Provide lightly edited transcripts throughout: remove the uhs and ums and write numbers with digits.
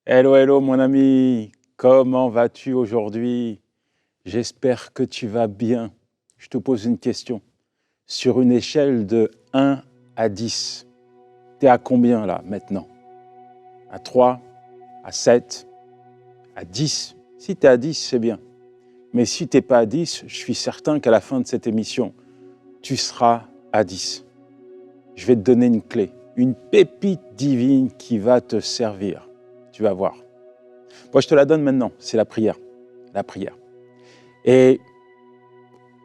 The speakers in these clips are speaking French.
Hello, hello mon ami, comment vas-tu aujourd'hui? J'espère que tu vas bien. Je te pose une question. Sur une échelle de 1 à 10, tu es à combien là maintenant? À 3, à 7, à 10? Si tu es à 10, c'est bien. Mais si tu n'es pas à 10, je suis certain qu'à la fin de cette émission, tu seras à 10. Je vais te donner une clé, une pépite divine qui va te servir. Tu vas voir. Moi, je te la donne maintenant, c'est la prière. La prière. Et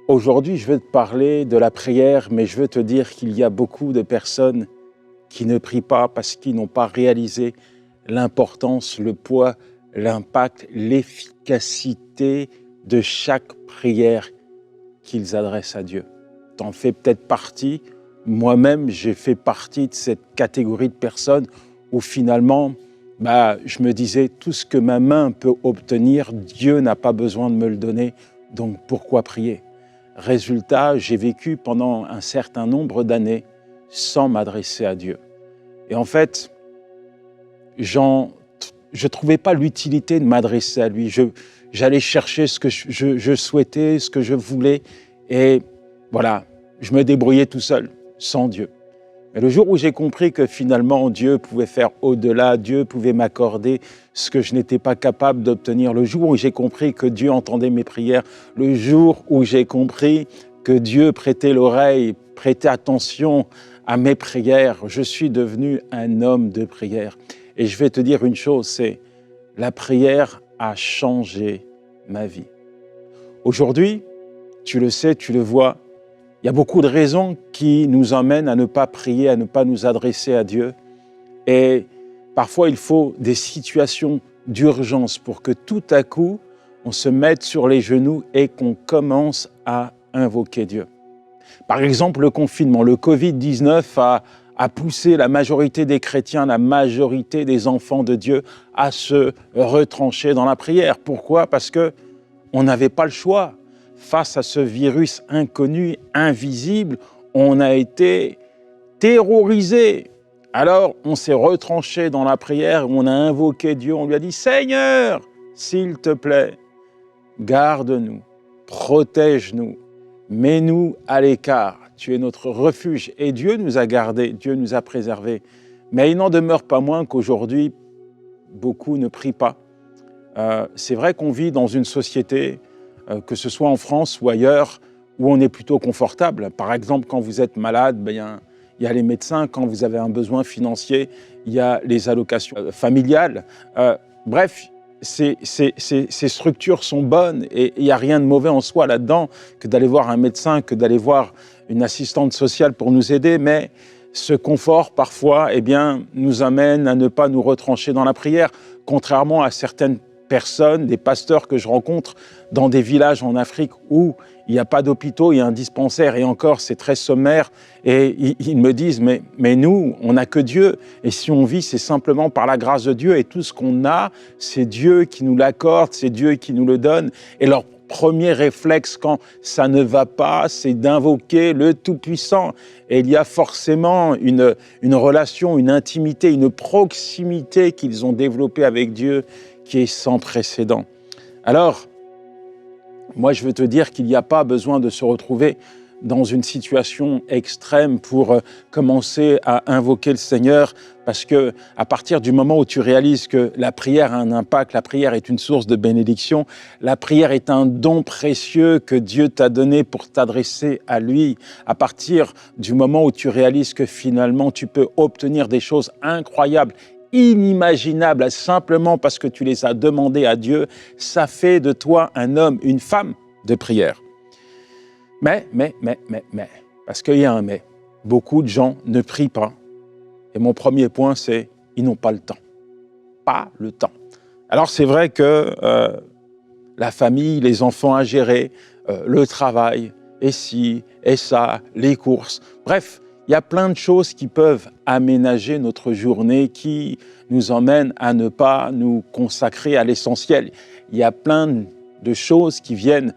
aujourd'hui, je veux te parler de la prière, mais je veux te dire qu'il y a beaucoup de personnes qui ne prient pas parce qu'ils n'ont pas réalisé l'importance, le poids, l'impact, l'efficacité de chaque prière qu'ils adressent à Dieu. Tu en fais peut-être partie. Moi-même, j'ai fait partie de cette catégorie de personnes où finalement, je me disais, tout ce que ma main peut obtenir, Dieu n'a pas besoin de me le donner, donc pourquoi prier? Résultat, j'ai vécu pendant un certain nombre d'années sans m'adresser à Dieu. Et en fait, je ne trouvais pas l'utilité de m'adresser à lui. J'allais chercher ce que je souhaitais, ce que je voulais, et voilà, je me débrouillais tout seul, sans Dieu. Mais le jour où j'ai compris que finalement Dieu pouvait faire au-delà, Dieu pouvait m'accorder ce que je n'étais pas capable d'obtenir, le jour où j'ai compris que Dieu entendait mes prières, le jour où j'ai compris que Dieu prêtait l'oreille, prêtait attention à mes prières, je suis devenu un homme de prière. Et je vais te dire une chose, c'est la prière a changé ma vie. Aujourd'hui, tu le sais, tu le vois, il y a beaucoup de raisons qui nous emmènent à ne pas prier, à ne pas nous adresser à Dieu. Et parfois, il faut des situations d'urgence pour que tout à coup, on se mette sur les genoux et qu'on commence à invoquer Dieu. Par exemple, le confinement, le Covid-19 a poussé la majorité des chrétiens, la majorité des enfants de Dieu à se retrancher dans la prière. Pourquoi? Parce qu'on n'avait pas le choix. Face à ce virus inconnu, invisible, on a été terrorisé. Alors, on s'est retranché dans la prière, on a invoqué Dieu, on lui a dit « Seigneur, s'il te plaît, garde-nous, protège-nous, mets-nous à l'écart. Tu es notre refuge. » Et Dieu nous a gardés, Dieu nous a préservés. Mais il n'en demeure pas moins qu'aujourd'hui, beaucoup ne prient pas. C'est vrai qu'on vit dans une société, que ce soit en France ou ailleurs, où on est plutôt confortable. Par exemple, quand vous êtes malade, il y a les médecins. Quand vous avez un besoin financier, il y a les allocations familiales. Bref, ces structures sont bonnes et il n'y a rien de mauvais en soi là-dedans que d'aller voir un médecin, que d'aller voir une assistante sociale pour nous aider. Mais ce confort, parfois, nous amène à ne pas nous retrancher dans la prière, contrairement à certaines personnes, des pasteurs que je rencontre dans des villages en Afrique où il n'y a pas d'hôpitaux, il y a un dispensaire et encore c'est très sommaire et ils me disent mais nous, on n'a que Dieu et si on vit c'est simplement par la grâce de Dieu et tout ce qu'on a, c'est Dieu qui nous l'accorde, c'est Dieu qui nous le donne et leur premier réflexe quand ça ne va pas, c'est d'invoquer le Tout-Puissant. Et il y a forcément une relation, une intimité, une proximité qu'ils ont développée avec Dieu qui est sans précédent. Alors, moi je veux te dire qu'il n'y a pas besoin de se retrouver dans une situation extrême pour commencer à invoquer le Seigneur, parce que à partir du moment où tu réalises que la prière a un impact, la prière est une source de bénédiction, la prière est un don précieux que Dieu t'a donné pour t'adresser à lui, à partir du moment où tu réalises que finalement tu peux obtenir des choses incroyables, inimaginables, simplement parce que tu les as demandées à Dieu, ça fait de toi un homme, une femme de prière. Mais, parce qu'il y a un mais, beaucoup de gens ne prient pas. Et mon premier point, c'est ils n'ont pas le temps. Pas le temps. Alors c'est vrai que la famille, les enfants à gérer, le travail, et ci, et ça, les courses, bref, il y a plein de choses qui peuvent aménager notre journée, qui nous emmènent à ne pas nous consacrer à l'essentiel. Il y a plein de choses qui viennent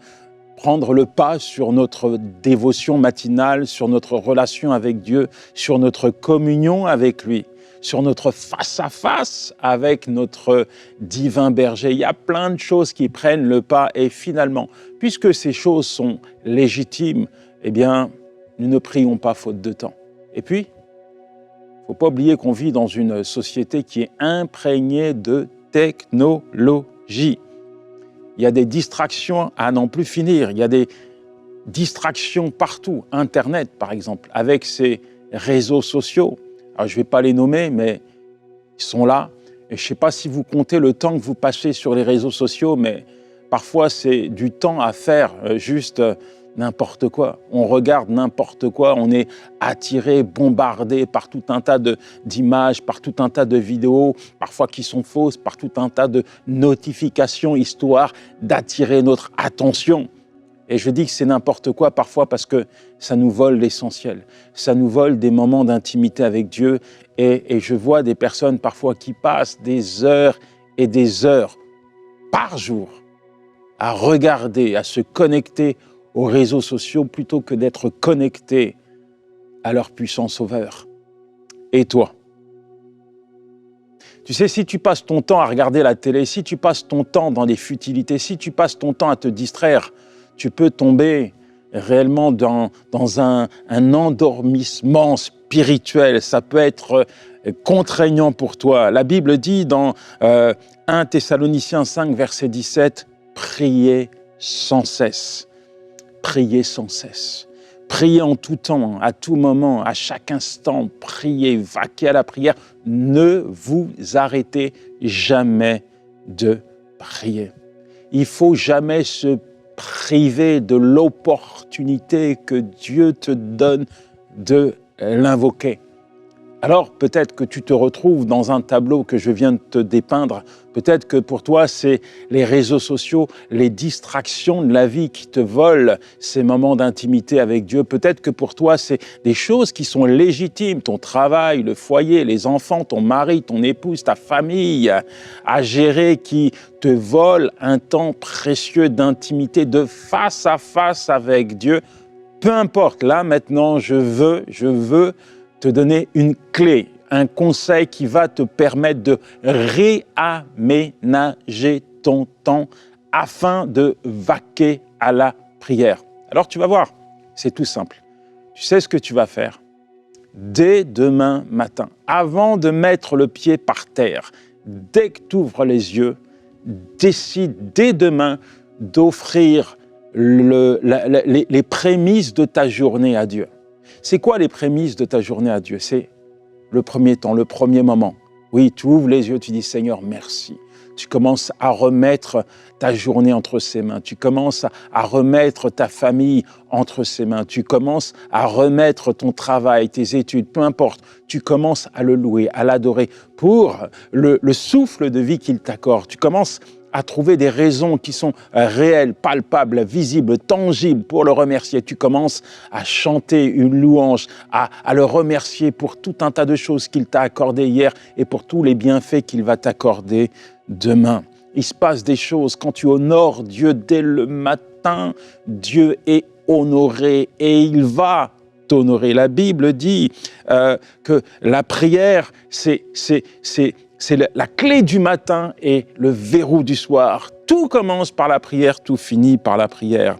prendre le pas sur notre dévotion matinale, sur notre relation avec Dieu, sur notre communion avec lui, sur notre face-à-face avec notre divin berger. Il y a plein de choses qui prennent le pas et finalement, puisque ces choses sont légitimes, eh bien, nous ne prions pas faute de temps. Et puis, il ne faut pas oublier qu'on vit dans une société qui est imprégnée de technologie. Il y a des distractions à n'en plus finir. Il y a des distractions partout. Internet, par exemple, avec ses réseaux sociaux. Alors, je ne vais pas les nommer, mais ils sont là. Et je ne sais pas si vous comptez le temps que vous passez sur les réseaux sociaux, mais parfois, c'est du temps à faire juste n'importe quoi. On regarde n'importe quoi, on est attiré, bombardé par tout un tas d'images, par tout un tas de vidéos, parfois qui sont fausses, par tout un tas de notifications, histoire d'attirer notre attention. Et je dis que c'est n'importe quoi parfois parce que ça nous vole l'essentiel. Ça nous vole des moments d'intimité avec Dieu. Et je vois des personnes parfois qui passent des heures et des heures par jour à regarder, à se connecter aux réseaux sociaux plutôt que d'être connectés à leur puissant sauveur. Et toi? Tu sais, si tu passes ton temps à regarder la télé, si tu passes ton temps dans les futilités, si tu passes ton temps à te distraire, tu peux tomber réellement dans un endormissement spirituel. Ça peut être contraignant pour toi. La Bible dit dans 1 Thessaloniciens 5, verset 17, « Priez sans cesse ». Priez sans cesse. Priez en tout temps, à tout moment, à chaque instant. Priez, vaquez à la prière. Ne vous arrêtez jamais de prier. Il ne faut jamais se priver de l'opportunité que Dieu te donne de l'invoquer. Alors peut-être que tu te retrouves dans un tableau que je viens de te dépeindre. Peut-être que pour toi, c'est les réseaux sociaux, les distractions de la vie qui te volent ces moments d'intimité avec Dieu. Peut-être que pour toi, c'est des choses qui sont légitimes, ton travail, le foyer, les enfants, ton mari, ton épouse, ta famille à gérer qui te volent un temps précieux d'intimité, de face à face avec Dieu. Peu importe, là maintenant, je veux te donner une clé, un conseil qui va te permettre de réaménager ton temps afin de vaquer à la prière. Alors tu vas voir, c'est tout simple. Tu sais ce que tu vas faire? Dès demain matin, avant de mettre le pied par terre, dès que tu ouvres les yeux, décide dès demain d'offrir les prémices de ta journée à Dieu. C'est quoi les prémices de ta journée à Dieu? C'est le premier temps, le premier moment. Oui, tu ouvres les yeux, tu dis « Seigneur, merci ». Tu commences à remettre ta journée entre ses mains. Tu commences à remettre ta famille entre ses mains. Tu commences à remettre ton travail, tes études, peu importe. Tu commences à le louer, à l'adorer pour le souffle de vie qu'il t'accorde. Tu commences à trouver des raisons qui sont réelles, palpables, visibles, tangibles pour le remercier. Tu commences à chanter une louange, à le remercier pour tout un tas de choses qu'il t'a accordées hier et pour tous les bienfaits qu'il va t'accorder demain. Il se passe des choses quand tu honores Dieu dès le matin. Dieu est honoré et il va t'honorer. La Bible dit que la prière, c'est la clé du matin et le verrou du soir. Tout commence par la prière, tout finit par la prière.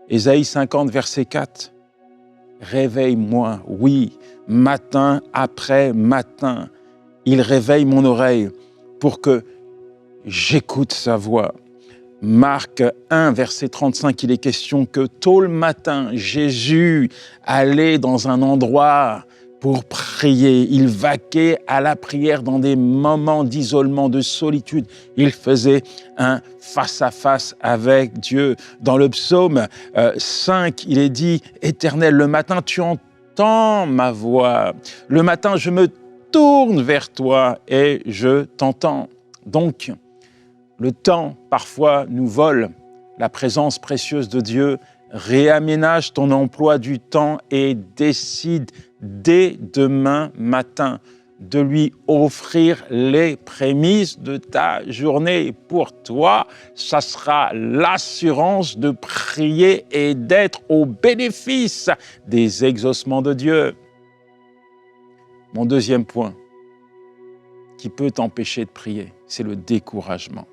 Ésaïe 50, verset 4. Réveille-moi, oui, matin après matin. Il réveille mon oreille pour que j'écoute sa voix. Marc 1, verset 35, il est question que tôt le matin, Jésus allait dans un endroit pour prier. Il vaquait à la prière dans des moments d'isolement, de solitude. Il faisait un face-à-face avec Dieu. Dans le psaume 5, il est dit « Éternel, le matin, tu entends ma voix. Le matin, je me tourne vers toi et je t'entends. » Donc, le temps, parfois, nous vole la présence précieuse de Dieu. Réaménage ton emploi du temps et décide dès demain matin de lui offrir les prémices de ta journée. Pour toi, ça sera l'assurance de prier et d'être au bénéfice des exaucements de Dieu. Mon deuxième point, qui peut t'empêcher de prier, c'est le découragement.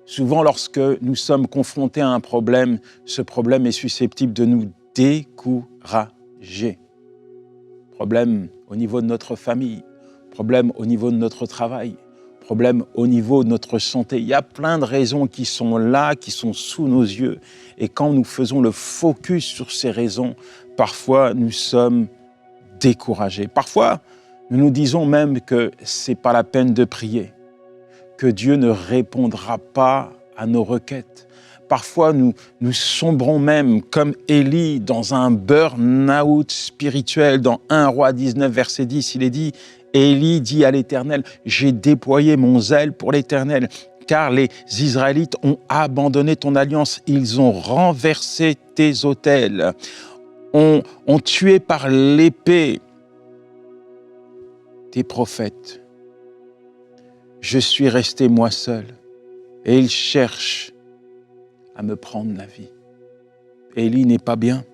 Souvent, lorsque nous sommes confrontés à un problème, ce problème est susceptible de nous décourager. Problème au niveau de notre famille, problème au niveau de notre travail, problème au niveau de notre santé. Il y a plein de raisons qui sont là, qui sont sous nos yeux. Et quand nous faisons le focus sur ces raisons, parfois nous sommes découragés. Parfois, nous nous disons même que ce n'est pas la peine de prier, que Dieu ne répondra pas à nos requêtes. Parfois, nous sombrons même, comme Élie, dans un burn-out spirituel. Dans 1 Roi 19, verset 10, il est dit, Élie dit à l'Éternel, « J'ai déployé mon zèle pour l'Éternel, car les Israélites ont abandonné ton alliance, ils ont renversé tes autels, ont tué par l'épée tes prophètes. Je suis resté moi seul, et ils cherchent à me prendre la vie. » Élie n'est pas bien.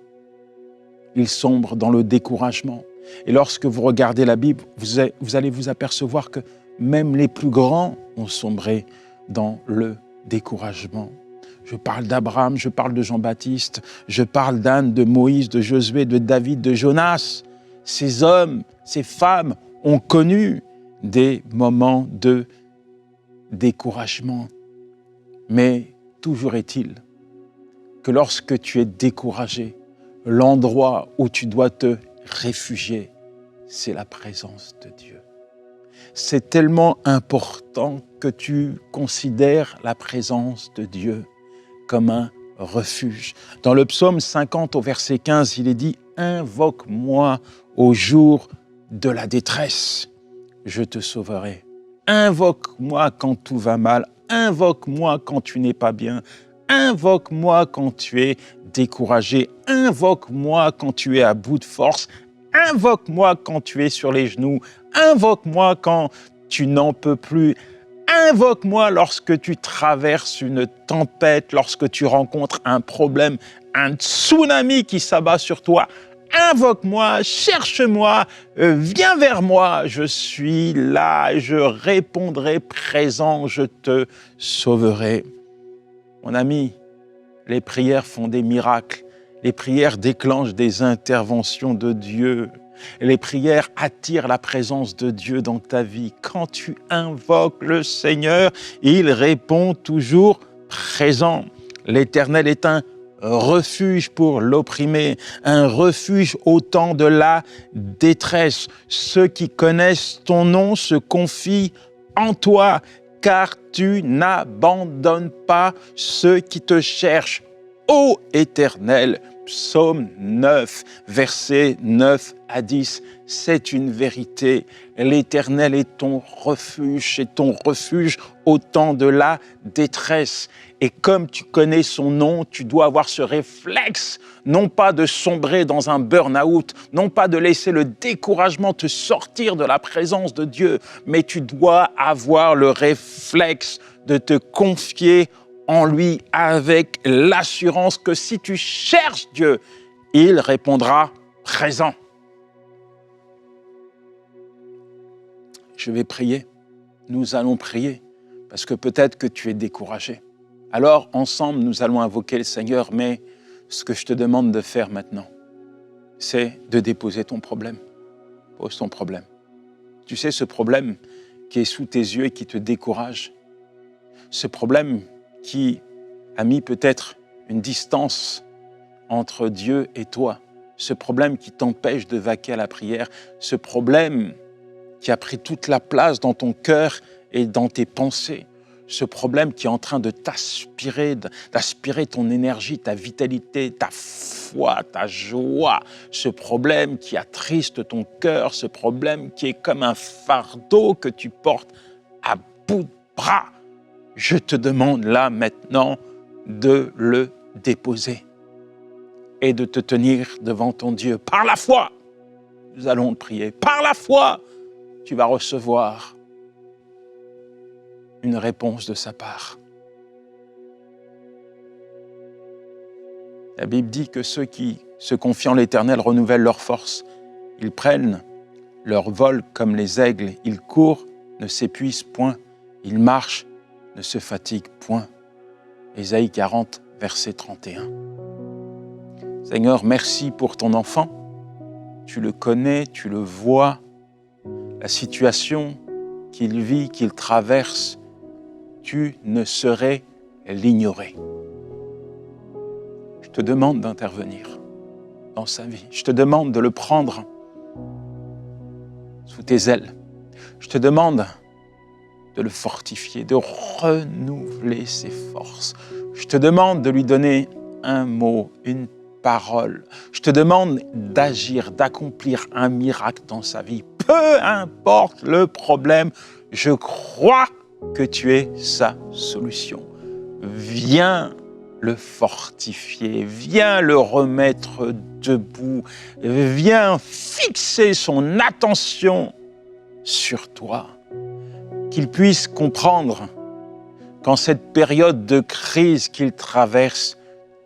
Il sombre dans le découragement. Et lorsque vous regardez la Bible, vous allez vous apercevoir que même les plus grands ont sombré dans le découragement. Je parle d'Abraham, je parle de Jean-Baptiste, je parle d'Anne, de Moïse, de Josué, de David, de Jonas. Ces hommes, ces femmes ont connu des moments de découragement. Mais toujours est-il que lorsque tu es découragé, l'endroit où tu dois te réfugier, c'est la présence de Dieu. C'est tellement important que tu considères la présence de Dieu comme un refuge. Dans le psaume 50 au verset 15, il est dit « Invoque-moi au jour de la détresse, je te sauverai. Invoque-moi quand tout va mal, invoque-moi quand tu n'es pas bien, invoque-moi quand tu es découragé, invoque-moi quand tu es à bout de force, invoque-moi quand tu es sur les genoux, invoque-moi quand tu n'en peux plus, invoque-moi lorsque tu traverses une tempête, lorsque tu rencontres un problème, un tsunami qui s'abat sur toi. Invoque-moi, cherche-moi, viens vers moi, je suis là, je répondrai présent, je te sauverai. » Mon ami, les prières font des miracles, les prières déclenchent des interventions de Dieu, les prières attirent la présence de Dieu dans ta vie. Quand tu invoques le Seigneur, il répond toujours présent. L'Éternel est un refuge pour l'opprimé, un refuge au temps de la détresse. Ceux qui connaissent ton nom se confient en toi, car tu n'abandonnes pas ceux qui te cherchent. Ô Éternel, psaume 9, versets 9 à 10, c'est une vérité. L'Éternel est ton refuge au temps de la détresse. Et comme tu connais son nom, tu dois avoir ce réflexe, non pas de sombrer dans un burn-out, non pas de laisser le découragement te sortir de la présence de Dieu, mais tu dois avoir le réflexe de te confier en lui avec l'assurance que si tu cherches Dieu, il répondra présent. Je vais prier, nous allons prier, parce que peut-être que tu es découragé. Alors, ensemble, nous allons invoquer le Seigneur, mais ce que je te demande de faire maintenant, c'est de déposer ton problème. Pose ton problème. Tu sais, ce problème qui est sous tes yeux et qui te décourage, ce problème qui a mis peut-être une distance entre Dieu et toi, ce problème qui t'empêche de vaquer à la prière, ce problème qui a pris toute la place dans ton cœur et dans tes pensées, ce problème qui est en train de d'aspirer ton énergie, ta vitalité, ta foi, ta joie, ce problème qui attriste ton cœur, ce problème qui est comme un fardeau que tu portes à bout de bras. Je te demande là maintenant de le déposer et de te tenir devant ton Dieu. Par la foi, nous allons te prier. Par la foi, tu vas recevoir une réponse de sa part. La Bible dit que ceux qui se confient en l'Éternel renouvellent leur force. Ils prennent Leur vol comme les aigles, ils courent, ne s'épuisent point, ils marchent, ne se fatiguent point. Ésaïe 40, verset 31. Seigneur, merci pour ton enfant. Tu le connais, tu le vois, la situation qu'il vit, qu'il traverse, tu ne saurais l'ignorer. Je te demande d'intervenir dans sa vie. Je te demande de le prendre sous tes ailes. Je te demande de le fortifier, de renouveler ses forces. Je te demande de lui donner un mot, une parole. Je te demande d'agir, d'accomplir un miracle dans sa vie. Peu importe le problème, je crois que tu es sa solution. Viens le fortifier, viens le remettre debout, viens fixer son attention sur toi, qu'il puisse comprendre qu'en cette période de crise qu'il traverse,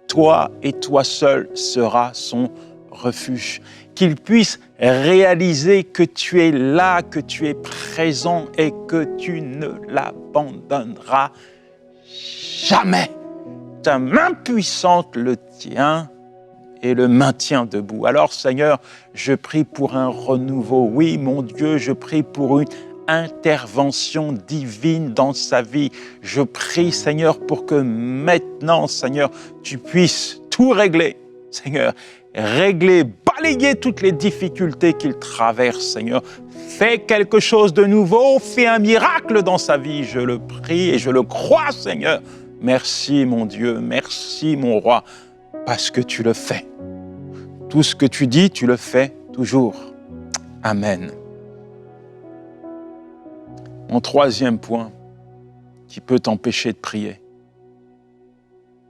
toi et toi seul seras son refuge, qu'il puisse réaliser que tu es là, que tu es présent et que tu ne l'abandonneras jamais. Ta main puissante le tient et le maintient debout. Alors Seigneur, je prie pour un renouveau. Oui, mon Dieu, je prie pour une intervention divine dans sa vie. Je prie, Seigneur, pour que maintenant, Seigneur, tu puisses tout régler. Seigneur, régler, balayer toutes les difficultés qu'il traverse, Seigneur. Fais quelque chose de nouveau, fais un miracle dans sa vie. Je le prie et je le crois, Seigneur. Merci, mon Dieu, merci, mon roi, parce que tu le fais. Tout ce que tu dis, tu le fais toujours. Amen. Mon troisième point qui peut t'empêcher de prier,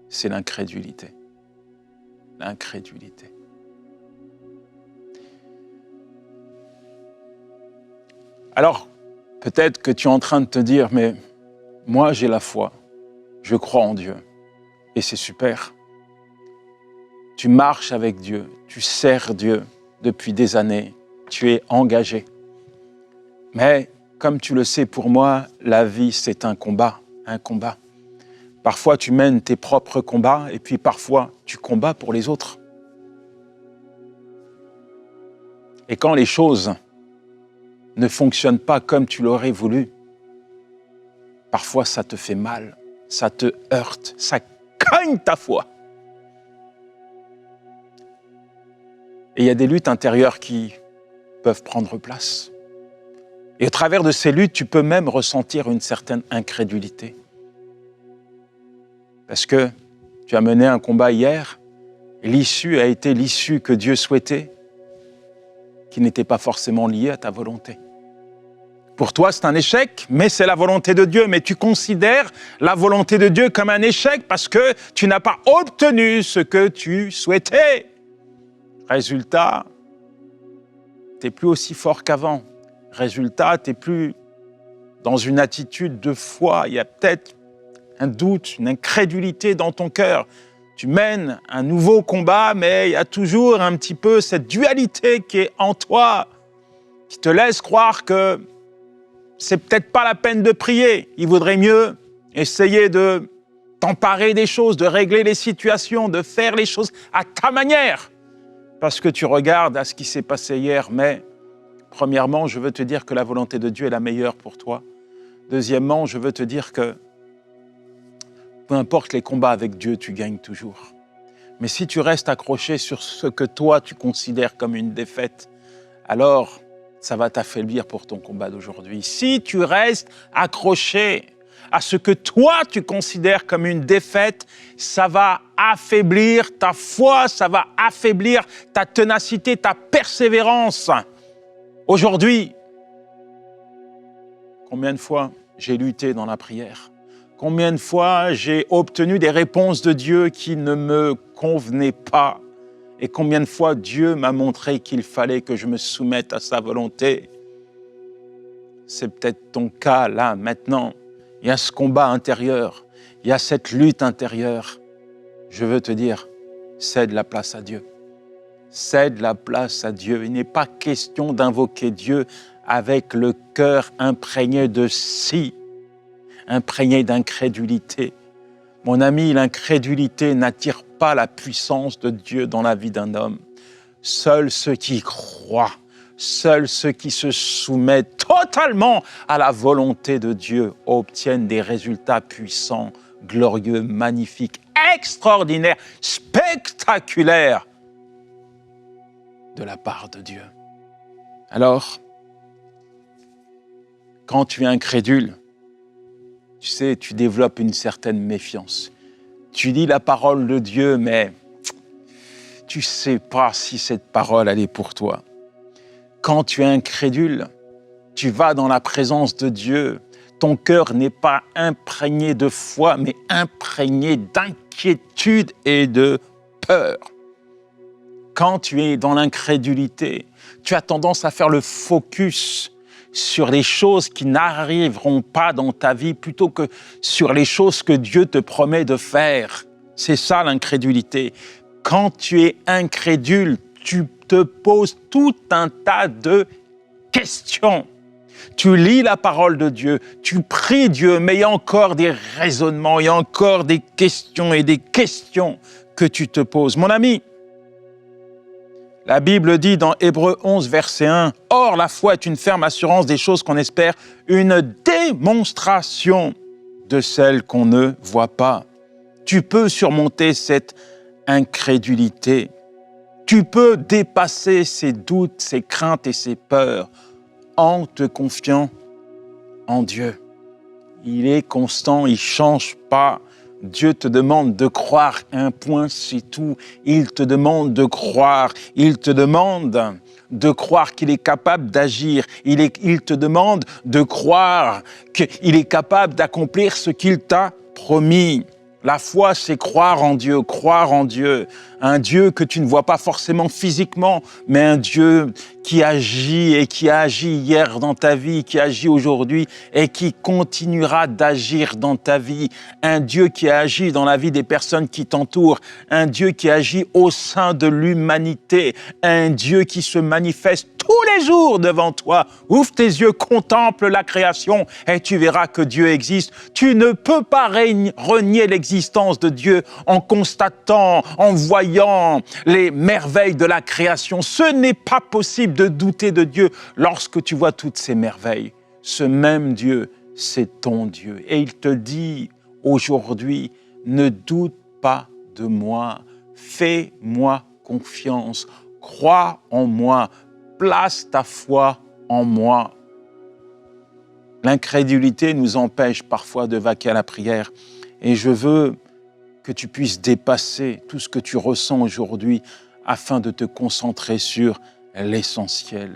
c'est l'incrédulité. L'incrédulité. Alors, peut-être que tu es en train de te dire, mais moi j'ai la foi, je crois en Dieu, et c'est super. Tu marches avec Dieu, tu sers Dieu depuis des années, tu es engagé. Mais comme tu le sais, pour moi, la vie, c'est un combat, un combat. Parfois, tu mènes tes propres combats et puis parfois, tu combats pour les autres. Et quand les choses ne fonctionnent pas comme tu l'aurais voulu, parfois, ça te fait mal, ça te heurte, ça cogne ta foi. Et il y a des luttes intérieures qui peuvent prendre place. Et au travers de ces luttes, tu peux même ressentir une certaine incrédulité. Parce que tu as mené un combat hier, et l'issue a été l'issue que Dieu souhaitait, qui n'était pas forcément liée à ta volonté. Pour toi, c'est un échec, mais c'est la volonté de Dieu. Mais tu considères la volonté de Dieu comme un échec parce que tu n'as pas obtenu ce que tu souhaitais. Résultat, tu n'es plus aussi fort qu'avant. Résultat, tu n'es plus dans une attitude de foi. Il y a peut-être un doute, une incrédulité dans ton cœur. Tu mènes un nouveau combat, mais il y a toujours un petit peu cette dualité qui est en toi, qui te laisse croire que c'est peut-être pas la peine de prier. Il vaudrait mieux essayer de t'emparer des choses, de régler les situations, de faire les choses à ta manière. Parce que tu regardes à ce qui s'est passé hier, mais premièrement, je veux te dire que la volonté de Dieu est la meilleure pour toi. Deuxièmement, je veux te dire que peu importe les combats avec Dieu, tu gagnes toujours. Mais si tu restes accroché sur ce que toi, tu considères comme une défaite, alors ça va t'affaiblir pour ton combat d'aujourd'hui. Si tu restes accroché à ce que toi, tu considères comme une défaite, ça va affaiblir ta foi, ça va affaiblir ta ténacité, ta persévérance. Aujourd'hui, combien de fois j'ai lutté dans la prière? Combien de fois j'ai obtenu des réponses de Dieu qui ne me convenaient pas? Et combien de fois Dieu m'a montré qu'il fallait que je me soumette à sa volonté? C'est peut-être ton cas là, maintenant. Il y a ce combat intérieur, il y a cette lutte intérieure. Je veux te dire, cède la place à Dieu. Cède la place à Dieu. Il n'est pas question d'invoquer Dieu avec le cœur imprégné de si, imprégné d'incrédulité. Mon ami, l'incrédulité n'attire pas la puissance de Dieu dans la vie d'un homme. Seuls ceux qui croient, seuls ceux qui se soumettent totalement à la volonté de Dieu obtiennent des résultats puissants, glorieux, magnifiques, extraordinaires, spectaculaires de la part de Dieu. Alors, quand tu es incrédule, tu sais, tu développes une certaine méfiance. Tu lis la parole de Dieu, mais tu ne sais pas si cette parole, elle est pour toi. Quand tu es incrédule, tu vas dans la présence de Dieu. Ton cœur n'est pas imprégné de foi, mais imprégné d'inquiétude et de peur. Quand tu es dans l'incrédulité, tu as tendance à faire le focus sur les choses qui n'arriveront pas dans ta vie plutôt que sur les choses que Dieu te promet de faire. C'est ça l'incrédulité. Quand tu es incrédule, tu te poses tout un tas de questions. Tu lis la parole de Dieu, tu pries Dieu, mais il y a encore des raisonnements, il y a encore des questions et des questions que tu te poses. Mon ami, la Bible dit dans Hébreux 11, verset 1, « Or, la foi est une ferme assurance des choses qu'on espère, une démonstration de celles qu'on ne voit pas. » Tu peux surmonter cette incrédulité. Tu peux dépasser ces doutes, ces craintes et ces peurs en te confiant en Dieu. Il est constant, il ne change pas. Dieu te demande de croire, un point, c'est tout. Il te demande de croire, il te demande de croire qu'il est capable d'agir. Il te demande de croire qu'il est capable d'accomplir ce qu'il t'a promis. La foi, c'est croire en Dieu, un Dieu que tu ne vois pas forcément physiquement, mais un Dieu qui agit et qui a agi hier dans ta vie, qui agit aujourd'hui et qui continuera d'agir dans ta vie. Un Dieu qui a agi dans la vie des personnes qui t'entourent, un Dieu qui agit au sein de l'humanité, un Dieu qui se manifeste tous les jours devant toi. Ouvre tes yeux, contemple la création et tu verras que Dieu existe. Tu ne peux pas renier l'existence de Dieu en constatant, en voyant les merveilles de la création. Ce n'est pas possible de douter de Dieu lorsque tu vois toutes ces merveilles. Ce même Dieu, c'est ton Dieu. Et il te dit aujourd'hui, ne doute pas de moi, fais-moi confiance, crois en moi, place ta foi en moi. L'incrédulité nous empêche parfois de vaquer à la prière. Et je veux que tu puisses dépasser tout ce que tu ressens aujourd'hui afin de te concentrer sur l'essentiel.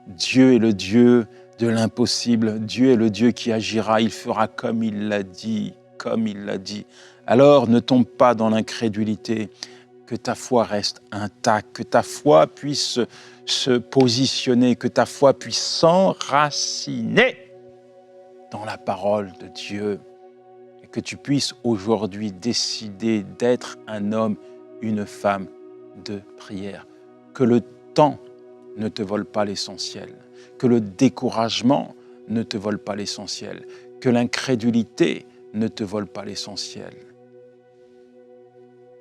Dieu est le Dieu de l'impossible. Dieu est le Dieu qui agira. Il fera comme il l'a dit, comme il l'a dit. Alors ne tombe pas dans l'incrédulité. Que ta foi reste intacte, que ta foi puisse se positionner, que ta foi puisse s'enraciner dans la parole de Dieu et que tu puisses aujourd'hui décider d'être un homme, une femme de prière. Que le temps ne te vole pas l'essentiel, que le découragement ne te vole pas l'essentiel, que l'incrédulité ne te vole pas l'essentiel.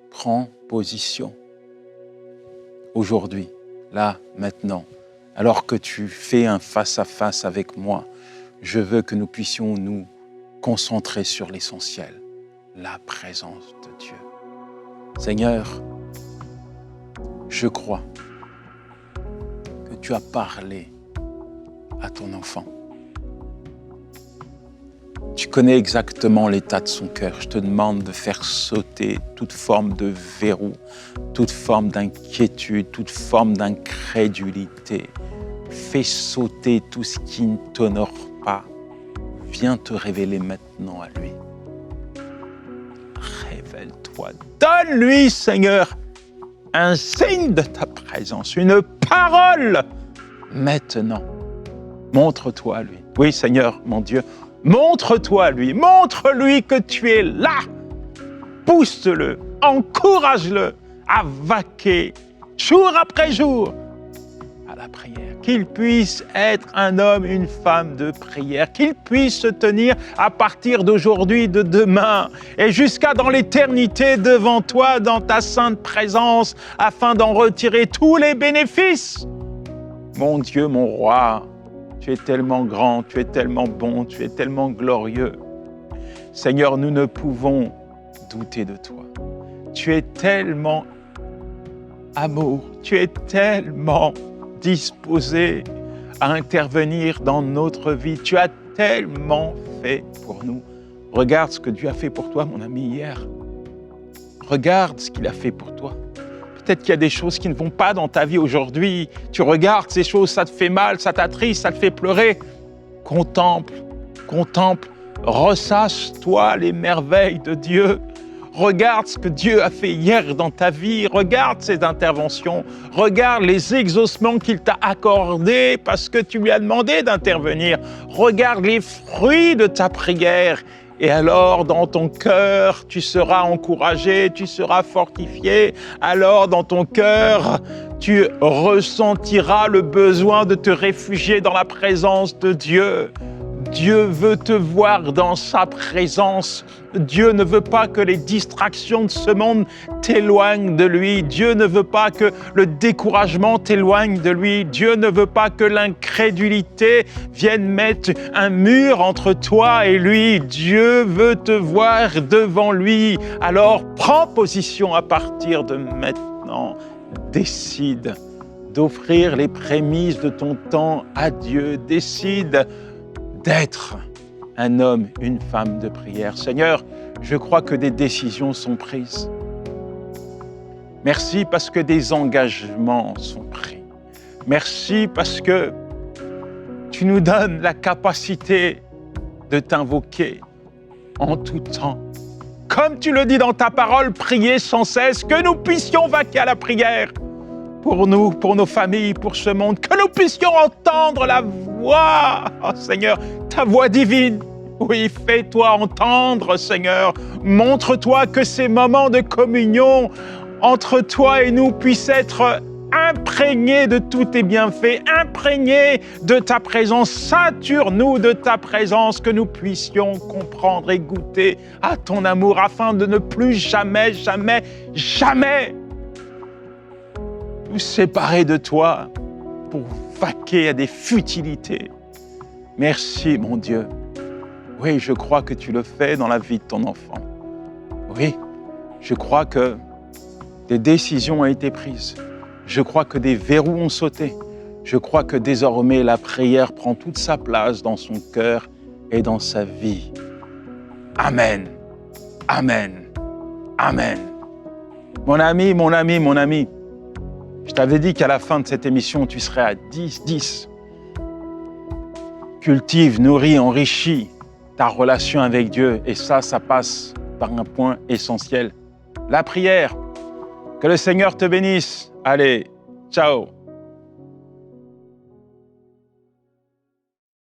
Prends position aujourd'hui, là, maintenant, alors que tu fais un face-à-face avec moi. Je veux que nous puissions nous concentrer sur l'essentiel, la présence de Dieu. Seigneur, je crois que tu as parlé à ton enfant. Tu connais exactement l'état de son cœur. Je te demande de faire sauter toute forme de verrou, toute forme d'inquiétude, toute forme d'incrédulité. Fais sauter tout ce qui ne t'honore pas. Viens te révéler maintenant à lui. Révèle-toi. Donne-lui, Seigneur, un signe de ta présence, une parole maintenant. Montre-toi à lui. Oui, Seigneur, mon Dieu, montre-toi à lui. Montre-lui que tu es là. Pousse-le, encourage-le à vaquer jour après jour, à la prière. Qu'il puisse être un homme, une femme de prière, qu'il puisse se tenir à partir d'aujourd'hui, de demain, et jusqu'à dans l'éternité devant toi, dans ta sainte présence, afin d'en retirer tous les bénéfices. Mon Dieu, mon roi, tu es tellement grand, tu es tellement bon, tu es tellement glorieux. Seigneur, nous ne pouvons douter de toi. Tu es tellement amour, tu es tellement disposé à intervenir dans notre vie. Tu as tellement fait pour nous. Regarde ce que Dieu a fait pour toi, mon ami, hier. Regarde ce qu'il a fait pour toi. Peut-être qu'il y a des choses qui ne vont pas dans ta vie aujourd'hui. Tu regardes ces choses, ça te fait mal, ça t'attriste, ça te fait pleurer. Contemple, ressasse-toi les merveilles de Dieu. Regarde ce que Dieu a fait hier dans ta vie, regarde ses interventions, regarde les exaucements qu'il t'a accordés parce que tu lui as demandé d'intervenir. Regarde les fruits de ta prière et alors dans ton cœur, tu seras encouragé, tu seras fortifié. Alors dans ton cœur, tu ressentiras le besoin de te réfugier dans la présence de Dieu. Dieu veut te voir dans sa présence. Dieu ne veut pas que les distractions de ce monde t'éloignent de lui. Dieu ne veut pas que le découragement t'éloigne de lui. Dieu ne veut pas que l'incrédulité vienne mettre un mur entre toi et lui. Dieu veut te voir devant lui. Alors prends position à partir de maintenant. Décide d'offrir les prémices de ton temps à Dieu. Décide d'être un homme, une femme de prière. Seigneur, je crois que des décisions sont prises. Merci parce que des engagements sont pris. Merci parce que tu nous donnes la capacité de t'invoquer en tout temps. Comme tu le dis dans ta parole, prier sans cesse, que nous puissions vaquer à la prière. Pour nous, pour nos familles, pour ce monde, que nous puissions entendre la voix, oh Seigneur, ta voix divine. Oui, fais-toi entendre, Seigneur. Montre-toi que ces moments de communion entre toi et nous puissent être imprégnés de tous tes bienfaits, imprégnés de ta présence. Sature-nous de ta présence, que nous puissions comprendre et goûter à ton amour, afin de ne plus jamais nous séparer de toi pour vaquer à des futilités. Merci, mon Dieu. Oui, je crois que tu le fais dans la vie de ton enfant. Oui, je crois que des décisions ont été prises. Je crois que des verrous ont sauté. Je crois que désormais la prière prend toute sa place dans son cœur et dans sa vie. Amen. Amen. Amen. Mon ami, je t'avais dit qu'à la fin de cette émission, tu serais à 10. Cultive, nourris, enrichis ta relation avec Dieu. Et ça passe par un point essentiel, la prière. Que le Seigneur te bénisse. Allez, ciao.